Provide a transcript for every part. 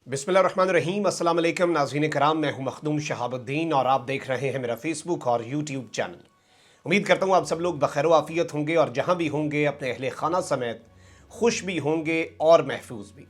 बिस्मिल्लाहिर्रहमानिर्रहीम। अस्सलाम वालेकुम नाज़रीन कराम, मैं हूं मखदूम शहाबुद्दीन और आप देख रहे हैं मेरा फेसबुक और यूट्यूब चैनल। उम्मीद करता हूं आप सब लोग बखैर आफ़ियत होंगे और जहां भी होंगे अपने अहले खाना समेत खुश भी होंगे और महफूज भी।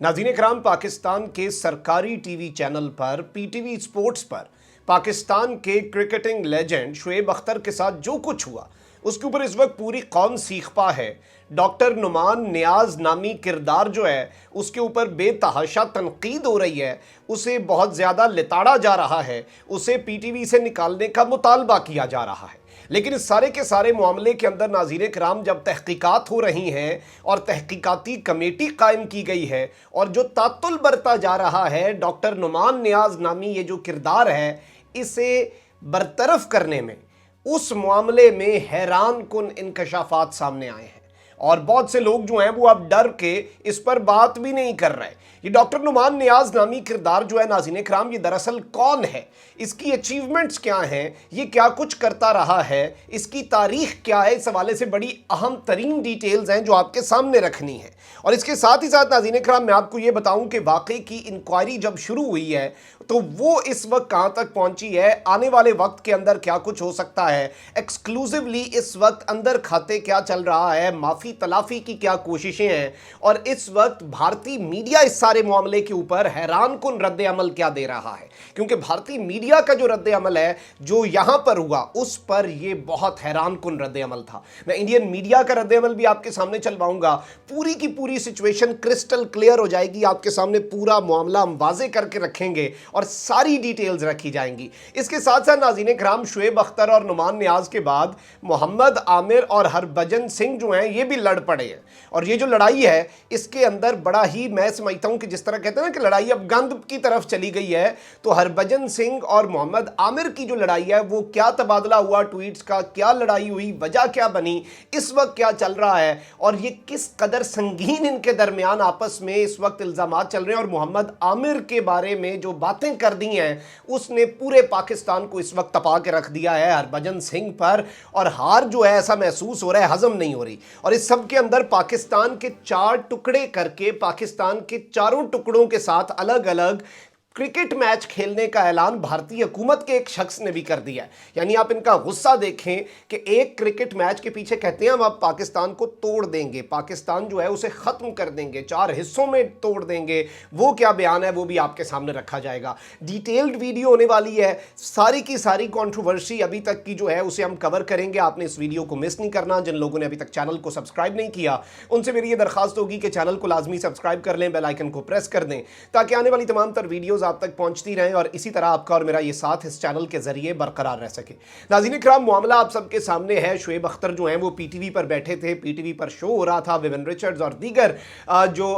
नाज़रीन कराम, पाकिस्तान के सरकारी टीवी चैनल पर पीटीवी स्पोर्ट्स पर पाकिस्तान के क्रिकेटिंग लेजेंड शुएब अख्तर के साथ जो कुछ हुआ उसके ऊपर इस वक्त पूरी कौम सीखपा है। डॉक्टर नुमान नियाज नामी किरदार जो है उसके ऊपर बेतहाशा तनकीद हो रही है, उसे बहुत ज़्यादा लिताड़ा जा रहा है, उसे पीटीवी से निकालने का मुतालबा किया जा रहा है। लेकिन इस सारे के सारे मामले के अंदर नाज़रीन कराम जब तहकीकात हो रही हैं और तहकीकाती कमेटी कायम की गई है और जो तातुल बरता जा रहा है डॉक्टर नुमान नियाज नामी ये जो किरदार है इसे बरतरफ करने में, उस मामले में हैरान कुन इंकशाफात सामने आए हैं और बहुत से लोग जो हैं वो अब डर के इस पर बात भी नहीं कर रहे। ये डॉक्टर नुमान नियाज नामी किरदार जो है नाज़रीन कराम, ये दरअसल कौन है, इसकी अचीवमेंट्स क्या हैं, ये क्या कुछ करता रहा है, इसकी तारीख क्या है, इस हवाले से बड़ी अहम तरीन डिटेल्स हैं जो आपके सामने रखनी है। और इसके साथ ही साथ नाज़रीन कराम मैं आपको ये बताऊं कि वाकई की इंक्वायरी जब शुरू हुई है तो वो इस वक्त कहाँ तक पहुंची है, आने वाले वक्त के अंदर क्या कुछ हो सकता है, एक्सक्लूसिवली इस वक्त अंदर खाते क्या चल रहा है, माफ़ी तलाफ़ी की क्या कोशिशें हैं और इस वक्त भारतीय मीडिया इस सारे मामले के ऊपर हैरान कुन रद्द अमल क्या दे रहा है। क्योंकि भारतीय मीडिया का जो रद्द अमल है जो यहाँ पर हुआ उस पर ये बहुत हैरान कुन रद्द अमल था। मैं इंडियन मीडिया का रद्द अमल भी आपके सामने चलवाऊंगा, पूरी की पूरी सिचुएशन क्रिस्टल क्लियर हो जाएगी, आपके सामने पूरा मामला हम वाजे करके रखेंगे और सारी डिटेल्स रखी जाएंगी। इसके साथ साथ नाज़रीन कराम शुएब अख्तर और नुमान नियाज के बाद मोहम्मद आमिर और हरभजन सिंह जो हैं ये भी लड़ पड़े हैं और ये जो लड़ाई है इसके अंदर बड़ा ही मैं समझता हूं कि जिस तरह कहते हैं ना कि लड़ाई अब गंद की तरफ चली गई है, तो हरभजन सिंह और मोहम्मद आमिर की जो लड़ाई है वो क्या तबादला हुआ ट्वीट्स का, क्या लड़ाई हुई, वजह क्या बनी, इस वक्त क्या चल रहा है और ये किस कदर संगीन इनके दरमियान आपस में इस वक्त इल्जामात चल रहे हैं। और मोहम्मद आमिर के बारे में जो बातें कर दी हैं उसने पूरे पाकिस्तान को इस वक्त तपा के रख दिया है हरभजन सिंह पर, और हार जो है ऐसा महसूस हो रहा है हजम नहीं हो रही। और इस सब के अंदर पाकिस्तान के 4 टुकड़े करके पाकिस्तान के चारों टुकड़ों के साथ अलग अलग क्रिकेट मैच खेलने का ऐलान भारतीय हुकूमत के एक शख्स ने भी कर दिया है। यानी आप इनका गुस्सा देखें कि एक क्रिकेट मैच के पीछे कहते हैं हम अब पाकिस्तान को तोड़ देंगे, पाकिस्तान जो है उसे ख़त्म कर देंगे, 4 हिस्सों में तोड़ देंगे। वो क्या बयान है वो भी आपके सामने रखा जाएगा। डिटेल्ड वीडियो होने वाली है, सारी की सारी कंट्रोवर्सी अभी तक की जो है उसे हम कवर करेंगे। आपने इस वीडियो को मिस नहीं करना। जिन लोगों ने अभी तक चैनल को सब्सक्राइब नहीं किया उनसे मेरी ये दरख्वास्त होगी कि चैनल को लाजमी सब्सक्राइब कर लें, बेल आइकन को प्रेस कर दें ताकि आने वाली तमाम तर वीडियोज़ आप तक पहुंचती रहें और इसी तरह आपका और मेरा ये साथ इस चैनल के जरिए बरकरार रह सके। नाज़रीन कराम, मामला आप सबके सामने है। शुएब अख्तर जो हैं वो पीटीवी पर बैठे थे, पीटीवी पर शो हो रहा था, विविन रिचर्ड्स और दीगर जो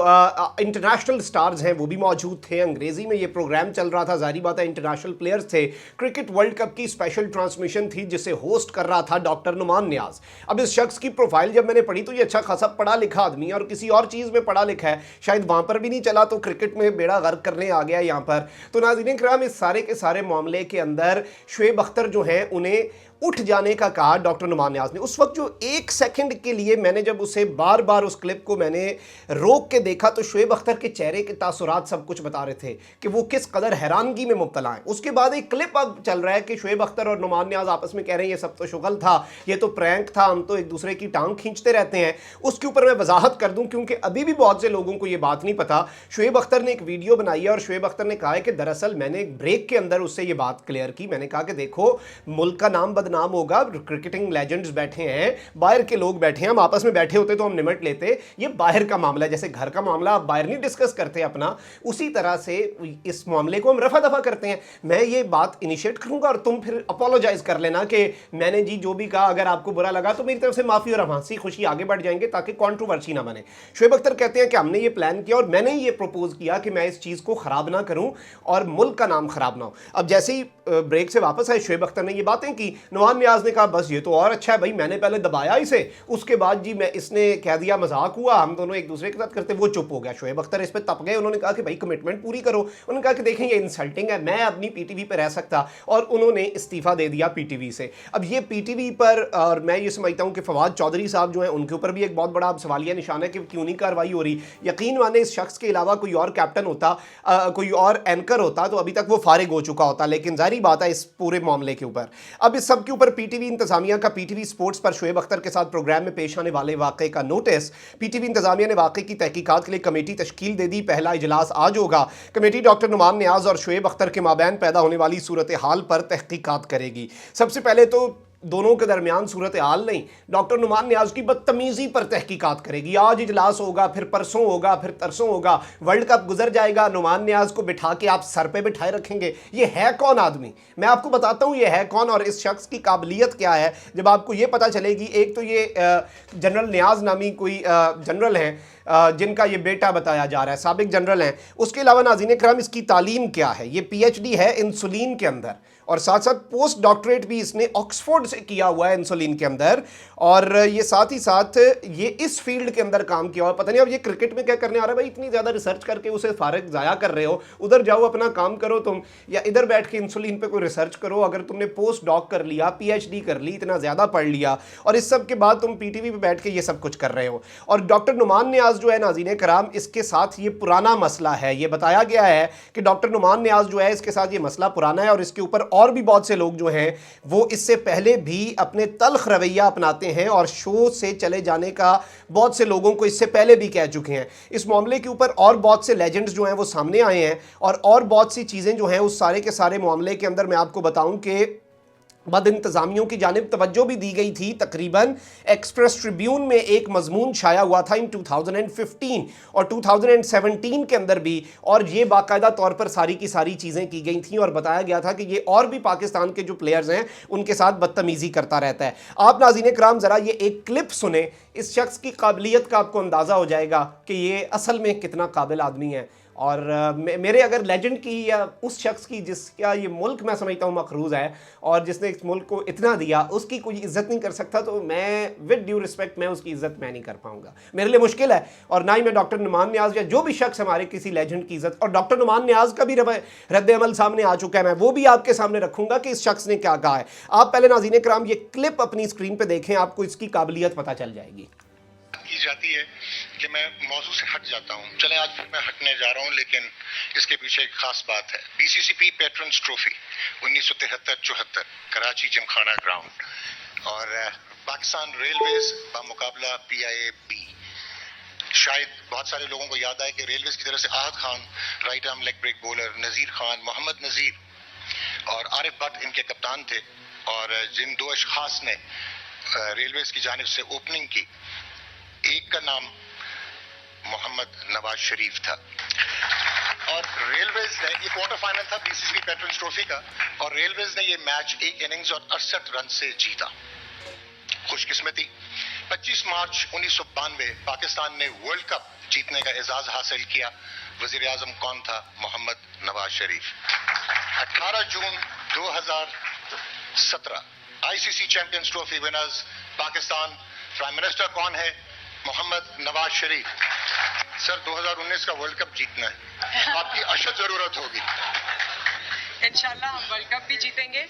इंटरनेशनल स्टार्स हैं वो भी मौजूद थे। अंग्रेजी में ये प्रोग्राम चल रहा था, जाहिर बात है इंटरनेशनल प्लेयर्स थे। क्रिकेट वर्ल्ड कप की स्पेशल ट्रांसमिशन थी जिसे होस्ट कर रहा था डॉक्टर नुमान नियाज। अब इस शख्स की प्रोफाइल जब मैंने पढ़ी तो ये अच्छा खासा पढ़ा लिखा आदमी और किसी और चीज़ में पढ़ा लिखा है, शायद वहाँ पर भी नहीं चला तो क्रिकेट में बेड़ा गर्क करने आ गया यहाँ पर। तो नाज़रीन कराम, इस सारे के सारे मामले के अंदर शुएब अख्तर जो हैं उन्हें उठ जाने का कहा डॉक्टर नुमान नियाज ने। उस वक्त जो 1 सेकंड के लिए मैंने जब उसे बार बार उस क्लिप को मैंने रोक के देखा तो शुएब अख्तर के चेहरे के तासुरात सब कुछ बता रहे थे कि वो किस कदर हैरानगी में मुब्तला हैं। उसके बाद एक क्लिप अब चल रहा है कि शुएब अख्तर और नुमान नियाज आपस में कह रहे हैं ये सब तो शुगल था, ये तो प्रैंक था, हम तो एक दूसरे की टांग खींचते रहते हैं। उसके ऊपर मैं वजाहत कर दूं क्योंकि अभी भी बहुत से लोगों को ये बात नहीं पता। शुएब अख्तर ने एक वीडियो बनाई है और शुएब अख्तर ने कहा है कि दरअसल मैंने एक ब्रेक के अंदर उससे ये बात क्लियर की। मैंने कहा कि देखो मुल्क का नाम बदनाम होगा, क्रिकेटिंग लेजेंड्स बैठे हैं, बाहर के लोग बैठे हैं, हम आपस में बैठे होते तो हम निमट लेते, ये बाहर का मामला है, जैसे घर का मामला आप बाहर नहीं डिस्कस करते अपना, उसी तरह से इस मामले को हम रफा दफा करते हैं। मैं ये बात इनिशिएट करूंगा और तुम फिर अपोलोजाइज कर लेना कि मैंने जी जो भी कहा अगर आपको बुरा लगा तो मेरी तरफ से माफी और हम हंसी खुशी आगे बढ़ जाएंगे ताकि कंट्रोवर्सी ना बने। शुएब अख्तर कहते हैं कि हमने ये प्लान किया और मैंने ये प्रपोज किया कि मैं इस चीज को खराब ना करूं और मुल्क का नाम खराब ना हो। अब जैसे ही ब्रेक से वापस आए शुएब अख्तर ने ये बातें की, नवान नियाज़ ने कहा बस ये तो और अच्छा है भाई, मैंने पहले दबाया इसे, उसके बाद जी मैं इसने कह दिया मजाक हुआ, हम दोनों एक दूसरे के साथ करते, वो चुप हो गया। शोएब अख्तर इस पर तप गए, उन्होंने कहा कि भाई कमिटमेंट पूरी करो। उन्होंने कहा कि देखें ये इंसल्टिंग है, मैं अपनी पीटीवी पर रह सकता, और उन्होंने इस्तीफा दे दिया पीटीवी से। अब ये पीटीवी पर, और मैं ये समझता हूँ कि फवाद चौधरी साहब जो हैं उनके ऊपर भी एक बहुत बड़ा सवालिया निशान है कि क्यों नहीं कार्रवाई हो रही। यकीन माने इस शख्स के अलावा कोई और कैप्टन होता, कोई और एंकर होता तो अभी तक वो फारिग हो चुका होता, लेकिन जाहिर बात है इस पूरे मामले के ऊपर, अब इस सब के ऊपर पीटीवी इंतजामिया का पीटीवी स्पोर्ट्स पर शोएब अख्तर के साथ प्रोग्राम में पेश आने वाले वाक़े का नोटिस, पीटीवी इंतजामिया ने वाक़े की तहकीकात के लिए कमेटी तश्कील दे दी। पहला इजलास आज होगा। कमेटी डॉक्टर नुमान नियाज़ और शोएब अख्तर के माबैन पैदा होने वाली सूरत हाल पर तहकीकात करेगी। सबसे पहले तो दोनों के दरमियान सूरत हाल नहीं, डॉक्टर नुमान नियाज़ की बदतमीज़ी पर तहकीकात करेगी। आज इजलास होगा, फिर परसों होगा, फिर तरसों होगा, वर्ल्ड कप गुजर जाएगा, नुमान नियाज़ को बिठा के आप सर पे बिठाए रखेंगे। ये है कौन आदमी? मैं आपको बताता हूँ ये है कौन और इस शख्स की काबिलियत क्या है। जब आपको ये पता चलेगी, एक तो ये जनरल नियाज़ नामी कोई जनरल हैं जिनका ये बेटा बताया जा रहा है, साबिक जनरल हैं। उसके अलावा नाज़रीन करम इसकी तालीम क्या है? ये पीएचडी है इंसुलिन के अंदर, और साथ साथ पोस्ट डॉक्टरेट भी इसने ऑक्सफोर्ड से किया हुआ है इंसुलिन के अंदर, और ये साथ ही साथ ये इस फील्ड के अंदर काम किया हुआ। पता नहीं अब ये क्रिकेट में क्या करने आ रहा है भाई, इतनी ज़्यादा रिसर्च करके उसे फारिग ज़ाया कर रहे हो। उधर जाओ अपना काम करो तुम, या इधर बैठ के इंसुलिन पे कोई रिसर्च करो। अगर तुमने पोस्ट डॉक कर लिया, पीएचडी कर ली, इतना ज़्यादा पढ़ लिया, और इस सब के बाद तुम पीटीवी पे बैठ के ये सब कुछ कर रहे हो। और डॉक्टर नुमान नियाज़ जो है नाज़रीन कराम, इसके साथ ये पुराना मसला है। ये बताया गया है कि डॉक्टर नुमान नियाज़ जो है इसके साथ ये मसला पुराना है, और इसके ऊपर और भी बहुत से लोग जो हैं वो इससे पहले भी अपने तल्ख रवैया अपनाते हैं, और शो से चले जाने का बहुत से लोगों को इससे पहले भी कह चुके हैं। इस मामले के ऊपर और बहुत से लेजेंड्स जो हैं वो सामने आए हैं, और बहुत सी चीज़ें जो हैं उस सारे के सारे मामले के अंदर मैं आपको बताऊं कि बद इंतज़ामियों की जानिब तवज्जो भी दी गई थी। तकरीबन एक्सप्रेस ट्रिब्यून में एक मजमून छाया हुआ था इन 2015 और 2017 के अंदर भी, और ये बाकायदा तौर पर सारी की सारी चीज़ें की गई थी, और बताया गया था कि ये और भी पाकिस्तान के जो प्लेयर्स हैं उनके साथ बदतमीज़ी करता रहता है। आप नाज़रीन कराम ज़रा ये एक क्लिप सुने, इस शख्स की काबिलियत का आपको अंदाज़ा हो जाएगा कि ये असल में कितना काबिल आदमी है। और मेरे अगर लेजेंड की या उस शख्स की जिसका ये मुल्क मैं समझता हूँ मखरूज़ है और जिसने इस मुल्क को इतना दिया, उसकी कोई इज़्ज़त नहीं कर सकता, तो मैं विद ड्यू रिस्पेक्ट मैं उसकी इज़्ज़त मैं नहीं कर पाऊँगा। मेरे लिए मुश्किल है, और ना ही मैं डॉक्टर नुमान नियाज़ या जो भी शख्स हमारे किसी लेजेंड की इज़्ज़त, और डॉक्टर नुमान नियाज़ का भी रद्द अमल सामने आ चुका है, मैं वो भी आपके सामने रखूँगा कि इस शख्स ने क्या कहा है। आप पहले नाज़रीन कराम ये क्लिप अपनी स्क्रीन पर देखें, आपको इसकी काबिलियत पता चल जाएगी। की जाती है कि मैं मौजू से हट जाता हूँ। चले आज फिर मैं हटने जा रहा हूँ, लेकिन इसके पीछे एक खास बात है। BCCP patrons trophy 1973-74 Karachi Gymkhana ground, और पाकिस्तान रेलवेज बामुकाबला पीआईए-बी। शायद बहुत सारे लोगों को याद आए कि रेलवेज की तरफ से Ahad Khan right arm leg break bowler, Nazir Khan, Mohammad Nazir और आरिफ भट्ट इनके कप्तान थे, और जिन दो अशखास ने रेलवेज की जानिब से ओपनिंग की, एक का नाम मोहम्मद नवाज शरीफ था। और रेलवेज ने, ये क्वार्टर फाइनल था बीसीसीबी पेट्रन्स ट्रॉफी का, और रेलवेज ने ये मैच एक इनिंग्स और 68 रन से जीता। खुशकिस्मती 25 मार्च 1992 पाकिस्तान ने वर्ल्ड कप जीतने का एजाज हासिल किया। वजीर आजम कौन था? मोहम्मद नवाज शरीफ। 18 जून 2017 ICC champions trophy winners Pakistan. Prime minister कौन है? मोहम्मद नवाज शरीफ। सर 2019 का वर्ल्ड कप जीतना है, आपकी अशद जरूरत होगी। इंशाल्लाह हम वर्ल्ड कप भी जीतेंगे।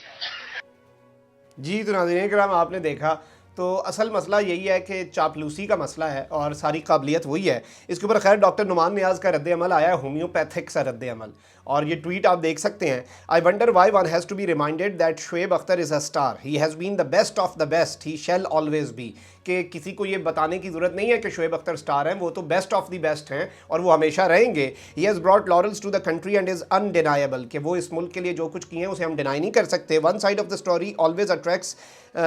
जी तो नाज़रीन किराम आपने देखा, तो असल मसला यही है कि चापलूसी का मसला है और सारी काबिलियत वही है। इसके ऊपर खैर डॉक्टर नुमान नियाज़ का रद्द अमल आया है, होम्योपैथिक सा रद्द अमल, और ये ट्वीट आप देख सकते हैं। I wonder why one has to be reminded that Shoaib Akhtar is a star, he has been the best of the best, he shall always be. कि किसी को ये बताने की ज़रूरत नहीं है कि शोएब अख्तर स्टार हैं, वो तो बेस्ट ऑफ द बेस्ट हैं और वो हमेशा रहेंगे। He has brought laurels to the country and is undeniable, कि वो इस मुल्क के लिए जो कुछ किए हैं उसे हम डिनाई नहीं कर सकते। One side of the story always attracts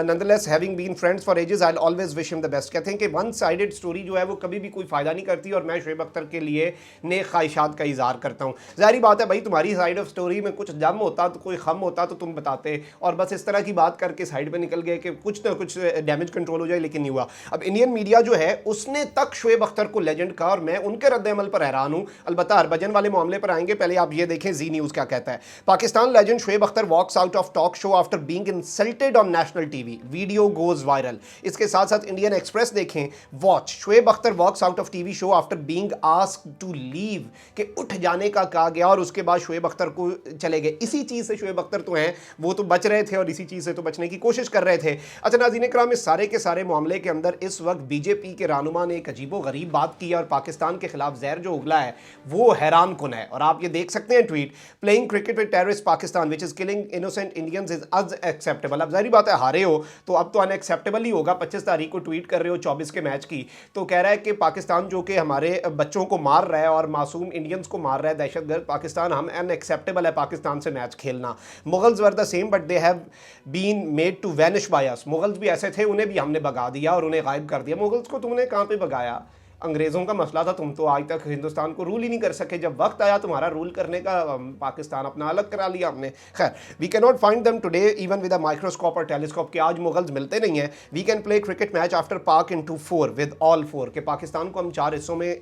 nonetheless, having been friends best for ages, I always wish him the best. कहते हैं कि वन साइडेड स्टोरी जो है वो कभी भी कोई फ़ायदा नहीं करती, और मैं शुएब अख्तर के लिए नेक ख्वाहिशात का इज़हार करता हूँ। ज़ाहिर बात है भाई, तुम्हारी साइड ऑफ स्टोरी में कुछ दम होता तो कोई खम होता तो तुम बताते, और बस इस तरह की बात करके साइड पर निकल गए कि कुछ ना कुछ डैमेज कंट्रोल हो जाए, लेकिन नहीं हुआ। अब इंडियन मीडिया जो है उसने तक शुएब अख्तर को लेजेंड कहा, और मैं उनके रद्द-ए-अमल पर हैरान हूँ। अलबत्ता हरभजन वाले मामले पर आएंगे, पहले आप ये देखें जी न्यूज़ क्या कहता है। Pakistan legend Shoaib Akhtar walks out of talk show after being insulted on national TV, video goes viral. इसके साथ साथ इंडियन एक्सप्रेस देखें, watch Shoaib Akhtar walks out of TV show after being asked to leave, के उठ जाने का कहा गया और उसके बाद शुएब अख्तर को चले गए। इसी चीज़ से शुएब अख्तर तो हैं, वो तो बच रहे थे और इसी चीज़ से तो बचने की कोशिश कर रहे थे। अच्छा नाज़रीन इकराम, इस सारे के सारे मामले के अंदर इस वक्त बीजेपी के रहनुमा ने एक अजीबो गरीब बात की है, और पाकिस्तान के खिलाफ जहर जो उगला है वो हैरान कुन है। और आप ये देख सकते हैं tweet, playing cricket with terrorist Pakistan which is killing innocent Indians is unacceptable. अब जाहिर बात है हारे हो तो अब तो अनएक्सेप्टेबल ही होगा। 25 तारीख को ट्वीट कर रहे हो 24 के मैच की, तो कह रहा है कि पाकिस्तान जो कि हमारे बच्चों को मार रहा है और मासूम इंडियंस को मार रहा है, दहशतगर्द पाकिस्तान, हम अनएक्सेप्टेबल है पाकिस्तान से मैच खेलना। Mughals were the same but they have been made to vanish by us. Mughals भी ऐसे थे, उन्हें भी हमने भगा दिया और उन्हें गायब कर दिया। मुगल्स को तुमने कहाँ पे भगाया? अंग्रेज़ों का मसला था, तुम तो आज तक हिंदुस्तान को रूल ही नहीं कर सके। जब वक्त आया तुम्हारा रूल करने का, पाकिस्तान अपना अलग करा लिया हमने। खैर, we can not find them today even with a microscope और टेलीस्कोप, के आज मुगल्स मिलते नहीं हैं। We can play cricket match after Pak into 4 with all 4, के पाकिस्तान को हम 4 हिस्सों में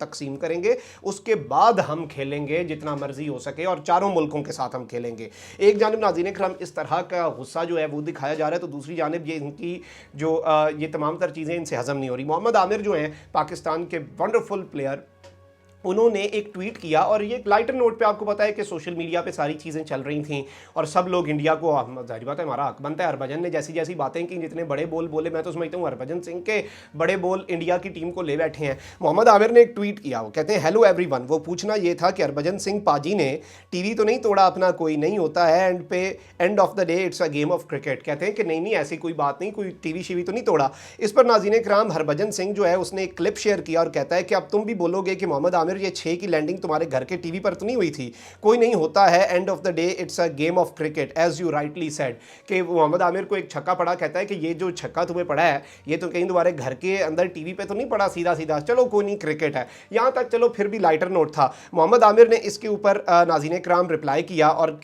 तकसीम करेंगे, उसके बाद हम खेलेंगे जितना मर्जी हो सके और चारों मुल्कों के साथ हम खेलेंगे। एक जानिब नाज़रीन इकराम इस तरह का गुस्सा जो है वो दिखाया जा रहा है, तो दूसरी जानिब ये इनकी जो ये तमाम तर चीज़ें इनसे हज़म नहीं हो रही। मोहम्मद आमिर जो हैं पाकिस्तान के वंडरफुल प्लेयर, उन्होंने एक ट्वीट किया, और ये एक लाइटर नोट पे आपको पता है कि सोशल मीडिया पे सारी चीज़ें चल रही थी और सब लोग इंडिया को, जाहिर बात है हमारा हक बनता है। हरभजन ने जैसी जैसी बातें की, जितने बड़े बोल बोले, मैं तो समझता हूँ हरभजन सिंह के बड़े बोल इंडिया की टीम को ले बैठे हैं। मोहम्मद आमिर ने एक ट्वीट किया, वो कहते हैं हेलो एवरीवन। वो पूछना ये था कि हरभजन सिंह पाजी ने टीवी तो नहीं तोड़ा अपना, कोई नहीं होता है end of the day it's a game of cricket. कहते हैं कि नहीं नहीं ऐसी कोई बात नहीं, कोई टीवी शीवी तो नहीं तोड़ा। इस पर नाज़रीन इकराम हरभजन सिंह जो है उसने एक क्लिप शेयर किया और कहता है कि अब तुम भी बोलोगे कि मोहम्मद आमिर ये 6 की लैंडिंग तुम्हारे घर के टीवी पर तो नहीं हुई थी, कोई नहीं होता है, end of the day it's a game of cricket as you rightly said. कि मोहम्मद आमिर को एक छक्का पड़ा, कहता है कि ये जो छक्का तुम्हें पड़ा है ये तो कहीं तुम्हारे घर के अंदर टीवी पे तो नहीं पड़ा सीधा सीधा, चलो कोई नहीं क्रिकेट है। यहाँ तक चलो फिर भी लाइटर नोट था। मोहम्मद आमिर ने इसके ऊपर नाज़रीन इकराम रिप्लाई किया, और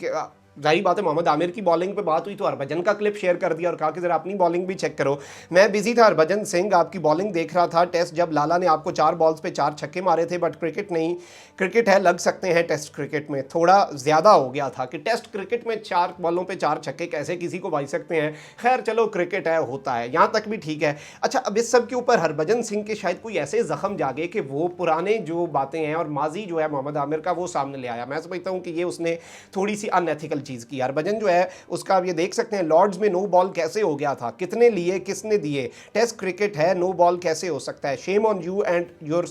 जाहिर बात है मोहम्मद आमिर की बॉलिंग पे बात हुई तो हरभजन का क्लिप शेयर कर दिया और कहा कि ज़रा अपनी बॉलिंग भी चेक करो। मैं बिजी था हरभजन सिंह, आपकी बॉलिंग देख रहा था। टेस्ट जब लाला ने आपको 4 बॉल्स पे 4 छक्के मारे थे, बट क्रिकेट नहीं, क्रिकेट है, लग सकते हैं टेस्ट क्रिकेट में थोड़ा ज़्यादा हो गया था कि टेस्ट क्रिकेट में 4 बॉलों पे 4 छक्के कैसे किसी को बाज सकते हैं। खैर चलो क्रिकेट है, होता है, यहाँ तक भी ठीक है। अच्छा, अब इस सब के ऊपर हरभजन सिंह के शायद कोई ऐसे ज़ख्म जागे कि वो पुराने जो बातें हैं और माजी जो है मोहम्मद आमिर का वो सामने ले आया। मैं समझता हूँ कि ये उसने थोड़ी सी अनएथिकल चीज़ की। हरभजन है उसका आप ये देख सकते हैं, लॉर्ड्स में नो बॉल कैसे हो गया था, कितने लिए, किसने दिए, टेस्ट क्रिकेट है, नो बॉल कैसे हो सकता है। Shame on you and your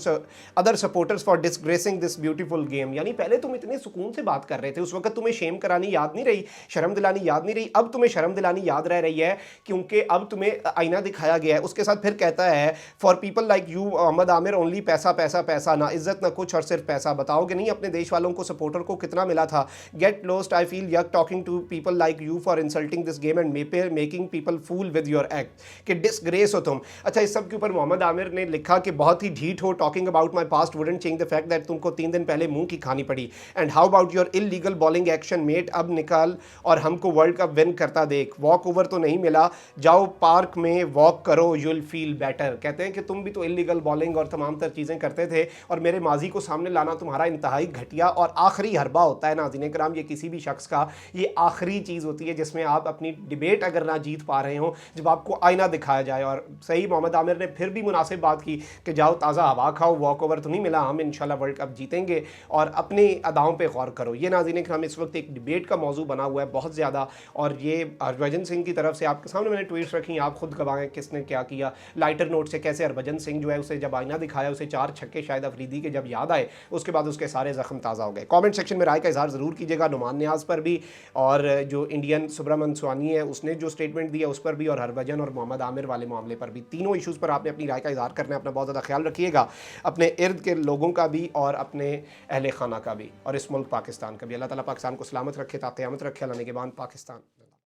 other supporters for disgracing this beautiful game. यानी पहले तुम इतने सुकून से बात कर रहे थे, उस वक्त तुम्हें शेम करानी याद नहीं रही, शर्म दिलानी याद नहीं रही, अब तुम्हें शर्म दिलानी याद रह रही है क्योंकि अब तुम्हें आईना दिखाया गया है। उसके साथ फिर कहता है for people like you Mohammad Amir only paisa paisa पैसा, ना इज्जत ना कुछ और सिर्फ पैसा। बताओगे नहीं अपने देश वालों को, सपोर्टर को कितना मिला था। Get lost, I feel yuck talking to people like you for insulting this game and making people fool with your act, कि डिसग्रेस हो तुम। अच्छा, इस सब के ऊपर मोहम्मद आमिर ने लिखा कि बहुत ही ढीठ हो, talking about my past wouldn't change the fact that तुमको 3 दिन पहले मुंह की खानी पड़ी। And how about your illegal bowling action mate, अब निकाल और हमको वर्ल्ड कप विन करता देख। वॉक ओवर तो नहीं मिला, जाओ पार्क में वॉक करो, यू विल फील बेटर। कहते हैं कि तुम भी तो इलीगल बॉलिंग और तमाम तर चीज़ें करते थे और मेरे माजी को सामने लाना तुम्हारा इंतहाई घटिया और आखिरी हरबा होता है। नाज़रीन कराम, ये किसी भी शख्स का ये आखिरी चीज़ होती है जिसमें आप अपनी डिबेट अगर ना जीत पा रहे हो, जब आपको आईना दिखाया जाए। और सही मोहम्मद आमिर ने फिर भी मुनासिब बात की कि जाओ ताज़ा हवा खाओ, वॉक ओवर तो नहीं मिला, हम इंशाल्लाह वर्ल्ड कप जीतेंगे और अपनी अदाओं पे गौर करो। ये नाज़रीन हम इस वक्त एक डिबेट का मौजू बना हुआ है बहुत ज़्यादा, और ये हरभजन सिंह की तरफ से आपके सामने मैंने ट्वीट्स रखी, आप खुद गवाएं किसने क्या किया। लाइटर नोट से कैसे हरभजन सिंह जो है उसे जब आईना दिखाया, उसे 4 छक्के शायद अफरीदी के जब याद आए, उसके बाद उसके सारे ज़ख्म ताज़ा हो गए। कमेंट सेक्शन में राय का इजहार ज़रूर कीजिएगा नुमान न्याज़ पर भी, और जो इंडियन सुब्रमन स्वानी है उसने जो स्टेटमेंट दिया उस पर भी, और हरभजन और मोहम्मद आमिर वाले मामले पर भी। तीनों इशूज़ पर आपने अपनी राय का इजहार करना है। अपना बहुत ज़्यादा ख्याल रखिएगा, अपने इर्द के लोगों का भी और अपने अहले खाना का भी, और इस मुल्क पाकिस्तान का भी। अल्लाह ताला पाकिस्तान को सलामत रखे, ता क़यामत रखे। अल्लाह ने के बाद पाकिस्तान।